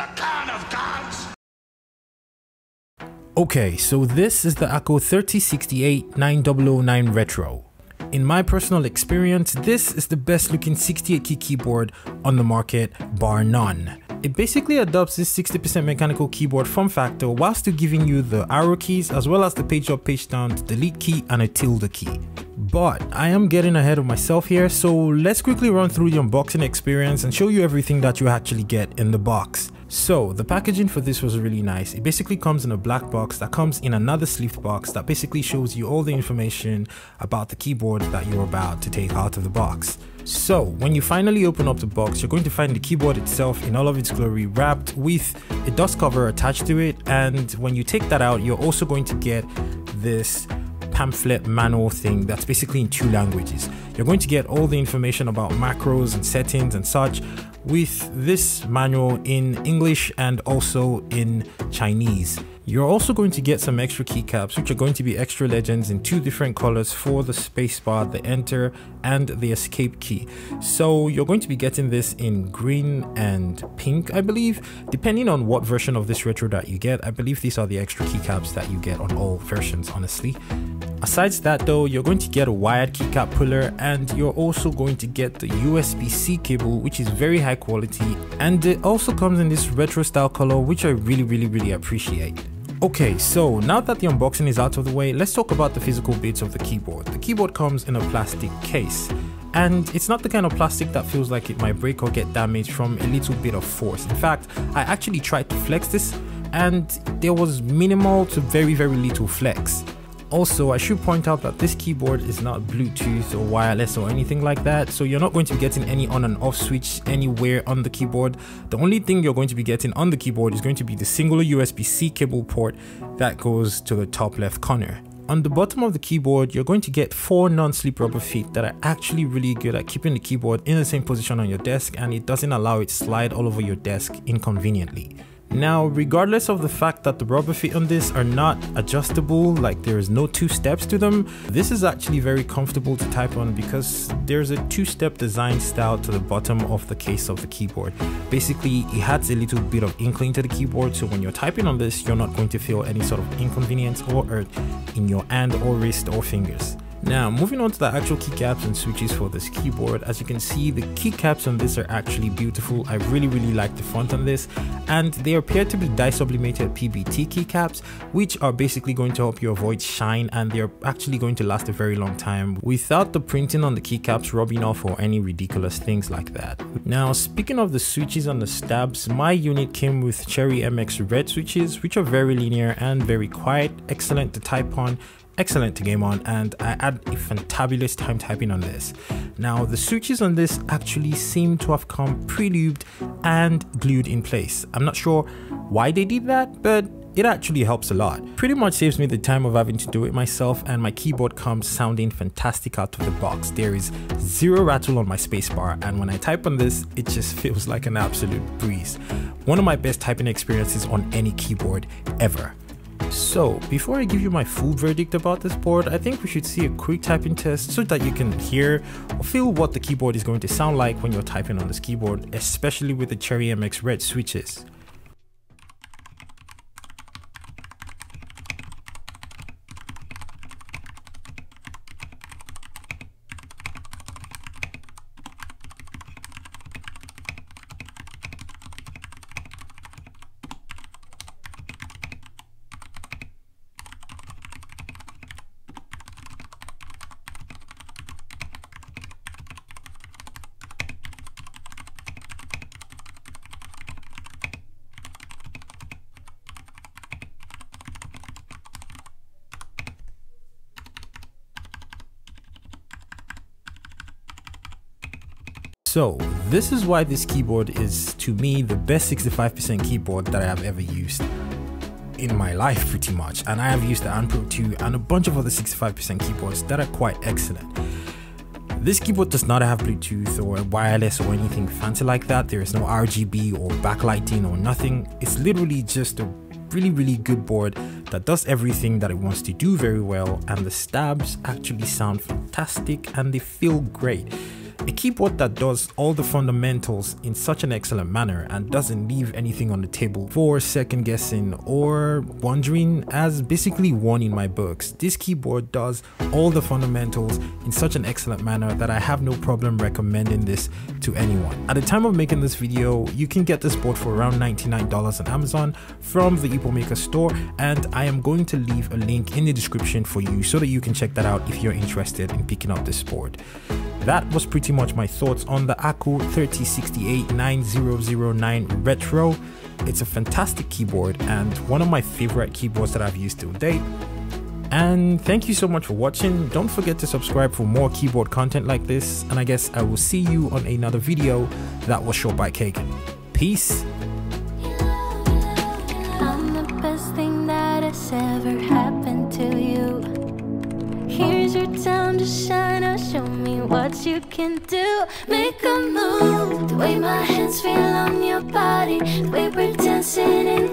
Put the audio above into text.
The Khan of Gods! Okay, so this is the Akko 3068-9009 Retro. In my personal experience, this is the best looking 68 key keyboard on the market, bar none. It basically adopts this 60% mechanical keyboard form factor while still giving you the arrow keys as well as the page up, page down, the delete key and a tilde key. But I am getting ahead of myself here, so let's quickly run through the unboxing experience and show you everything that you actually get in the box. So the packaging for this was really nice. It basically comes in a black box that comes in another sleeved box that basically shows you all the information about the keyboard that you're about to take out of the box. So when you finally open up the box, you're going to find the keyboard itself in all of its glory wrapped with a dust cover attached to it, and when you take that out, you're also going to get this pamphlet manual thing that's basically in 2 languages. You're going to get all the information about macros and settings and such with this manual in English and also in Chinese. You're also going to get some extra keycaps, which are going to be extra legends in 2 different colors for the spacebar, the enter and the escape key. So you're going to be getting this in green and pink, I believe, depending on what version of this retro that you get. I believe these are the extra keycaps that you get on all versions, honestly. Asides that though, you're going to get a wired keycap puller, and you're also going to get the USB-C cable, which is very high quality, and it also comes in this retro style color, which I really appreciate. Okay, so now that the unboxing is out of the way, let's talk about the physical bits of the keyboard. The keyboard comes in a plastic case, and it's not the kind of plastic that feels like it might break or get damaged from a little bit of force. In fact, I actually tried to flex this and there was minimal to very little flex. Also, I should point out that this keyboard is not Bluetooth or wireless or anything like that, so you're not going to be getting any on and off switch anywhere on the keyboard. The only thing you're going to be getting on the keyboard is going to be the singular USB-C cable port that goes to the top left corner. On the bottom of the keyboard, you're going to get 4 non-slip rubber feet that are actually really good at keeping the keyboard in the same position on your desk, and it doesn't allow it to slide all over your desk inconveniently. Now, regardless of the fact that the rubber feet on this are not adjustable, like there is no 2 steps to them, this is actually very comfortable to type on because there's a 2-step design style to the bottom of the case of the keyboard. Basically, it adds a little bit of inkling to the keyboard, so when you're typing on this, you're not going to feel any sort of inconvenience or hurt in your hand or wrist or fingers. Now, moving on to the actual keycaps and switches for this keyboard, as you can see, the keycaps on this are actually beautiful. I really like the font on this, and they appear to be dye sublimated PBT keycaps, which are basically going to help you avoid shine, and they're actually going to last a very long time without the printing on the keycaps rubbing off or any ridiculous things like that. Now, speaking of the switches on the stabs, my unit came with Cherry MX red switches, which are very linear and very quiet, excellent to type on, excellent to game on, and I had a fantabulous time typing on this. Now, the switches on this actually seem to have come pre-lubed and glued in place. I'm not sure why they did that, but it actually helps a lot. Pretty much saves me the time of having to do it myself, and my keyboard comes sounding fantastic out of the box. There is 0 rattle on my spacebar, and when I type on this, it just feels like an absolute breeze. One of my best typing experiences on any keyboard ever. So, before I give you my full verdict about this board, I think we should see a quick typing test so that you can hear or feel what the keyboard is going to sound like when you're typing on this keyboard, especially with the Cherry MX red switches. So this is why this keyboard is, to me, the best 65% keyboard that I have ever used in my life, pretty much. And I have used the Pro 2 and a bunch of other 65% keyboards that are quite excellent. This keyboard does not have Bluetooth or wireless or anything fancy like that. There is no RGB or backlighting or nothing. It's literally just a really good board that does everything that it wants to do very well, and the stabs actually sound fantastic and they feel great. A keyboard that does all the fundamentals in such an excellent manner and doesn't leave anything on the table for second guessing or wondering, as basically won in my books. This keyboard does all the fundamentals in such an excellent manner that I have no problem recommending this to anyone. At the time of making this video, you can get this board for around $99 on Amazon from the Maker store, and I am going to leave a link in the description for you so that you can check that out if you're interested in picking up this board. That was pretty much my thoughts on the Akko 3068-9009 Retro. It's a fantastic keyboard and one of my favorite keyboards that I've used to date. And thank you so much for watching. Don't forget to subscribe for more keyboard content like this, and I guess I will see you on another video that was shot by Kagan. Peace. I'm the best thing that has ever happened to you. Here's your time to shine, now show me what you can do. Make a move, the way my hands feel on your body, the way we're dancing in